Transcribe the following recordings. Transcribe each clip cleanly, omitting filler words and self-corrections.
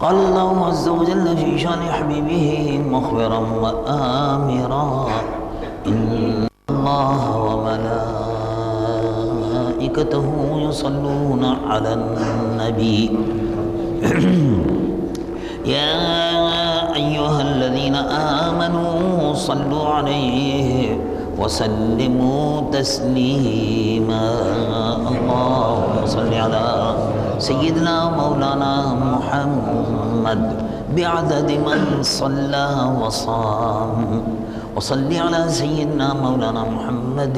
قال الله عز وجل في شان حبيبه مخبرا وآمرا إن الله وملائكته يصلون على النبي يا أيها الذين آمنوا صلوا عليه وسلموا تسليما اللهم صل على سيدنا مولانا محمد بعدد من صلى وصام وصل على سيدنا مولانا محمد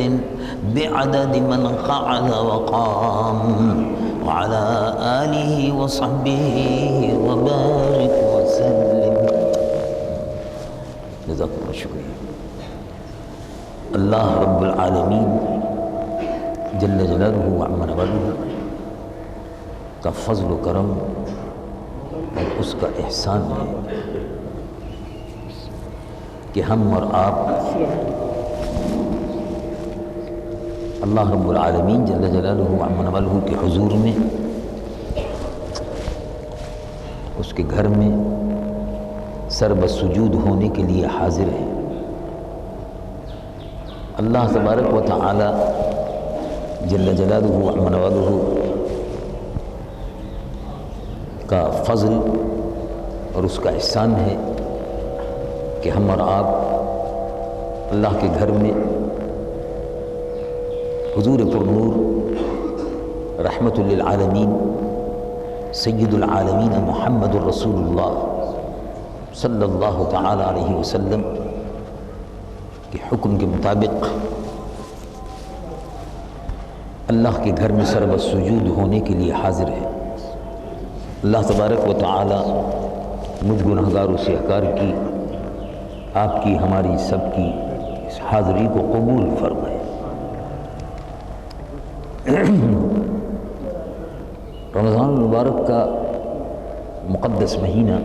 بعدد من قعد وقام وعلى آله وصحبه وبارك وسلم جزاک اللہ شکریہ. اللہ رب العالمین جل جلالہ وعظم نواله کا فضل و کرم اور اس کا احسان ہے کہ ہم اور آپ اللہ رب العالمین جل جلالہ وعظم نواله کے حضور میں، اس کے گھر میں سر بسجود ہونے کے لیے حاضر ہیں. اللہ تبارک و تعالی جل جلالہ وعظم نواله کا فضل اور اس کا احسان ہے کہ ہم اور آپ اللہ کے گھر میں حضور پرنور رحمت للعالمین سید العالمین محمد الرسول اللہ صلی اللہ تعالی علیہ وسلم کے حکم کے مطابق اللہ کے گھر میں سر بسجود ہونے کے لیے حاضر ہے. اللہ تبارک و تعالی مجھ گنہگار و سیہکار کی، آپ کی، ہماری سب کی اس حاضری کو قبول فرمائے. رمضان المبارک کا مقدس مہینہ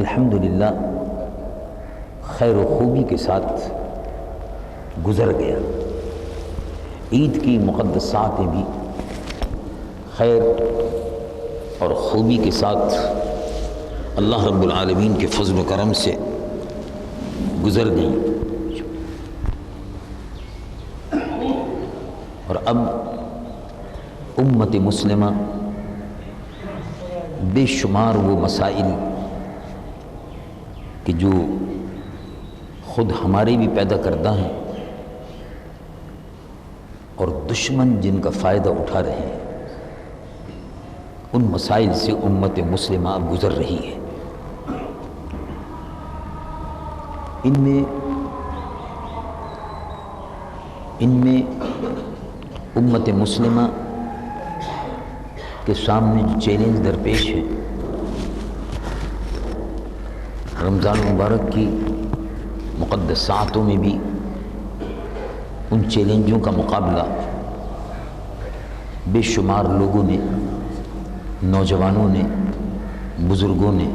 الحمدللہ خیر و خوبی کے ساتھ گزر گیا. عید کی مقدس ساعتیں بھی خیر اور خوبی کے ساتھ اللہ رب العالمین کے فضل و کرم سے گزر گئیں. اور اب امت مسلمہ بے شمار وہ مسائل کہ جو خود ہمارے بھی پیدا کردہ ہیں اور دشمن جن کا فائدہ اٹھا رہے ہیں، ان مسائل سے امت مسلمہ اب گزر رہی ہے. ان میں امت مسلمہ کے سامنے جو چیلنج درپیش ہے، رمضان المبارک کی مقدس ساعتوں میں بھی ان چیلنجوں کا مقابلہ بے شمار لوگوں نے، نوجوانوں نے، بزرگوں نے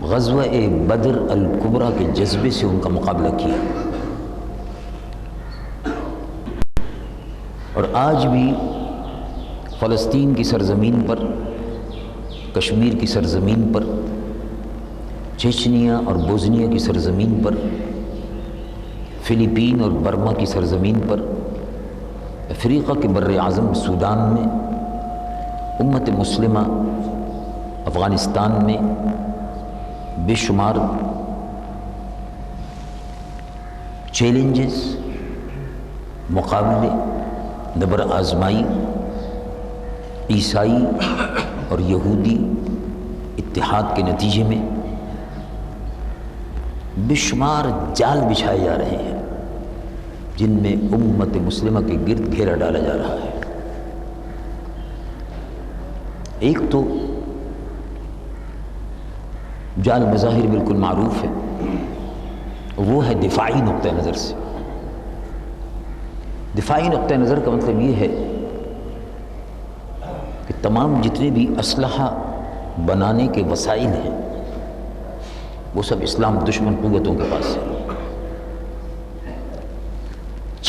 غزوہ بدر الکبریٰ کے جذبے سے ان کا مقابلہ کیا. اور آج بھی فلسطین کی سرزمین پر، کشمیر کی سرزمین پر، چیچنیا اور بوزنیا کی سرزمین پر، فلپین اور برما کی سرزمین پر، افریقہ کے بر اعظم سودان میں، امت مسلمہ افغانستان میں بے شمار چیلنجز، مقابلے، نبر آزمائی عیسائی اور یہودی اتحاد کے نتیجے میں بے شمار جال بچھائے جا رہے ہیں، جن میں امت مسلمہ کے گرد گھیرا ڈالا جا رہا ہے. ایک تو جال بظاہر بالکل معروف ہے، وہ ہے دفاعی نقطہ نظر سے. دفاعی نقطہ نظر کا مطلب یہ ہے کہ تمام جتنے بھی اسلحہ بنانے کے وسائل ہیں وہ سب اسلام دشمن قوتوں کے پاس ہے.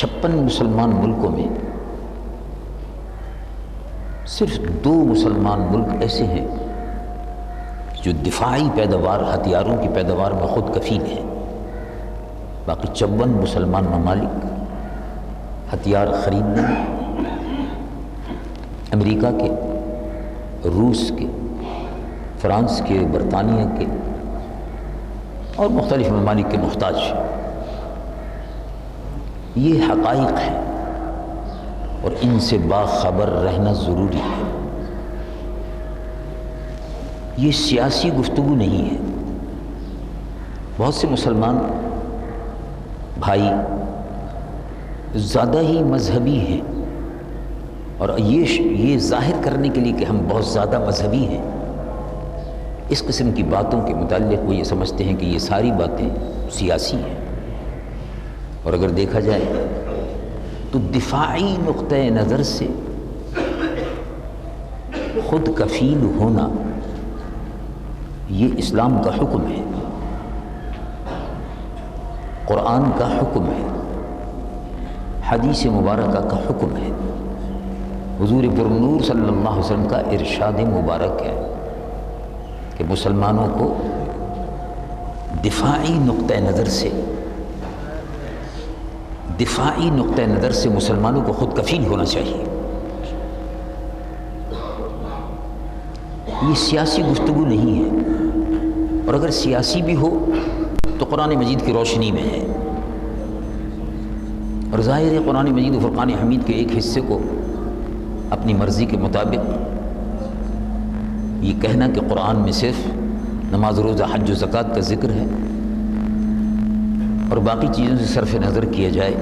56 مسلمان ملکوں میں صرف 2 مسلمان ملک ایسے ہیں جو دفاعی پیداوار، ہتھیاروں کی پیداوار میں خود کفیل ہیں، باقی 54 مسلمان ممالک ہتھیار خریدنے امریکہ کے، روس کے، فرانس کے، برطانیہ کے اور مختلف ممالک کے محتاج ہیں۔ یہ حقائق ہیں اور ان سے باخبر رہنا ضروری ہے۔ یہ سیاسی گفتگو نہیں ہے۔ بہت سے مسلمان بھائی زیادہ ہی مذہبی ہیں اور یہ ظاہر کرنے کے لیے کہ ہم بہت زیادہ مذہبی ہیں، اس قسم کی باتوں کے متعلق وہ یہ سمجھتے ہیں کہ یہ ساری باتیں سیاسی ہیں۔ اور اگر دیکھا جائے تو دفاعی نقطۂ نظر سے خود کفیل ہونا یہ اسلام کا حکم ہے، قرآن کا حکم ہے، حدیث مبارکہ کا حکم ہے، حضور پرنور صلی اللہ علیہ وسلم کا ارشاد مبارک ہے کہ مسلمانوں کو دفاعی نقطۂ نظر سے مسلمانوں کو خود کفیل ہونا چاہیے۔ یہ سیاسی گفتگو نہیں ہے، اور اگر سیاسی بھی ہو تو قرآن مجید کی روشنی میں ہے، اور ظاہر ہے قرآن مجید و فرقان حمید کے ایک حصے کو اپنی مرضی کے مطابق یہ کہنا کہ قرآن میں صرف نماز، روزہ، حج و زکوٰۃ کا ذکر ہے اور باقی چیزوں سے صرف نظر کیا جائے،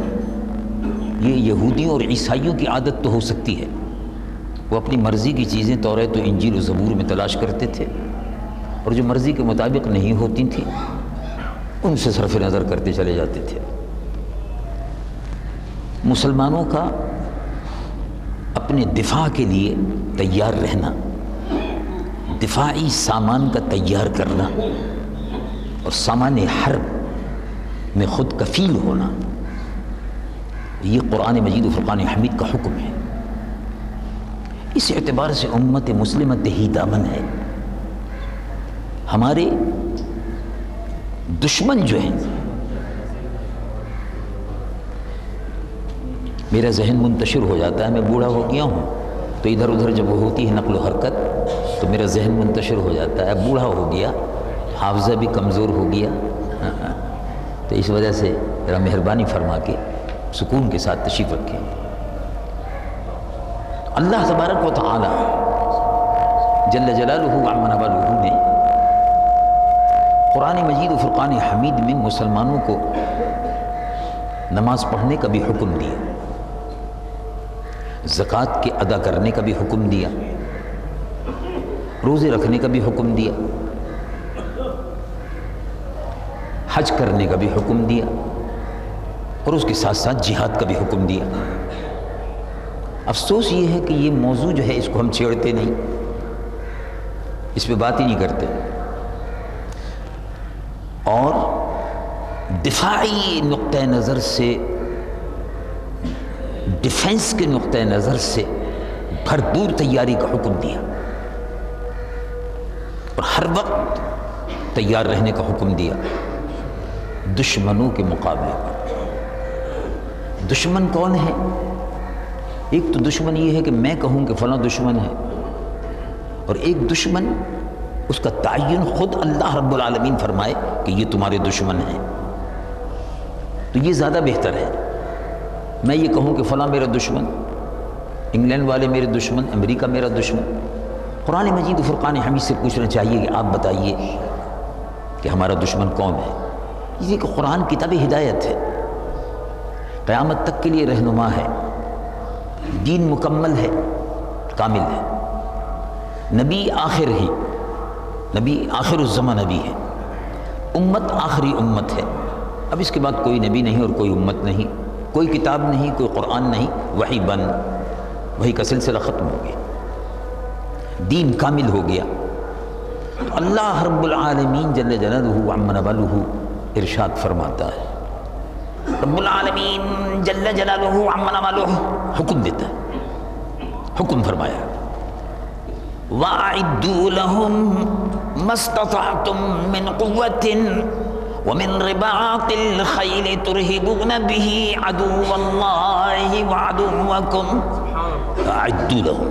یہ یہودیوں اور عیسائیوں کی عادت تو ہو سکتی ہے۔ وہ اپنی مرضی کی چیزیں توریت و انجیل و زبور میں تلاش کرتے تھے، اور جو مرضی کے مطابق نہیں ہوتی تھیں ان سے صرف نظر کرتے چلے جاتے تھے۔ مسلمانوں کا اپنے دفاع کے لیے تیار رہنا، دفاعی سامان کا تیار کرنا اور سامان حرب میں خود کفیل ہونا، یہ قرآن مجید و فرقان حمید کا حکم ہے۔ اس اعتبار سے امت مسلمہ تہی دامن ہے۔ ہمارے دشمن جو ہیں، میرا ذہن منتشر ہو جاتا ہے، میں بوڑھا ہو گیا ہوں تو ادھر ادھر جب وہ ہوتی ہے نقل و حرکت تو میرا ذہن منتشر ہو جاتا ہے، بوڑھا ہو گیا، حافظہ بھی کمزور ہو گیا، تو اس وجہ سے ذرا مہربانی فرما کے سکون کے ساتھ تشریف رکھیں۔ اللہ تبارک و تعالی جل جلالہ وعظم نوالہ نے قرآن مجید و فرقان حمید میں مسلمانوں کو نماز پڑھنے کا بھی حکم دیا، زکوٰۃ کے ادا کرنے کا بھی حکم دیا، روزے رکھنے کا بھی حکم دیا، حج کرنے کا بھی حکم دیا، اور اس کے ساتھ ساتھ جہاد کا بھی حکم دیا۔ افسوس یہ ہے کہ یہ موضوع جو ہے اس کو ہم چھیڑتے نہیں، اس پہ بات ہی نہیں کرتے، اور دفاعی نقطۂ نظر سے، ڈیفنس کے نقطۂ نظر سے بھرپور تیاری کا حکم دیا اور ہر وقت تیار رہنے کا حکم دیا دشمنوں کے مقابلے پر۔ دشمن کون ہے؟ ایک تو دشمن یہ ہے کہ میں کہوں کہ فلاں دشمن ہے، اور ایک دشمن اس کا تعین خود اللہ رب العالمین فرمائے کہ یہ تمہارے دشمن ہیں، تو یہ زیادہ بہتر ہے۔ میں یہ کہوں کہ فلاں میرا دشمن، انگلینڈ والے میرے دشمن، امریکہ میرا دشمن۔ قرآن مجید و فرقان حمید سے پوچھنا چاہیے کہ آپ بتائیے کہ ہمارا دشمن کون ہے؟ یہ کہ قرآن کتاب ہدایت ہے، قیامت تک کے لیے رہنما ہے، دین مکمل ہے، کامل ہے، نبی آخر الزمان نبی ہے، امت آخری امت ہے، اب اس کے بعد کوئی نبی نہیں اور کوئی امت نہیں، کوئی کتاب نہیں، کوئی قرآن نہیں، وحی بند، وحی کا سلسلہ ختم ہو گیا، دین کامل ہو گیا۔ تو اللہ رب العالمین جل جلالہ وعظم نوالہ ارشاد فرماتا ہے، رب العالمین جل جلالہ وعظم نوالہ حکم دیتا ہے، حکم فرمایا وَأَعِدُّوا لَهُمْ مَا اسْتَطَعْتُم مِّن قُوَّةٍ وَمِن رِّبَاطِ الْخَيْلِ تُرْهِبُونَ بِهِ عَدُوَّ اللَّهِ وَعَدُوَّكُمْ وَأَعِدُّوا لَهُمْ.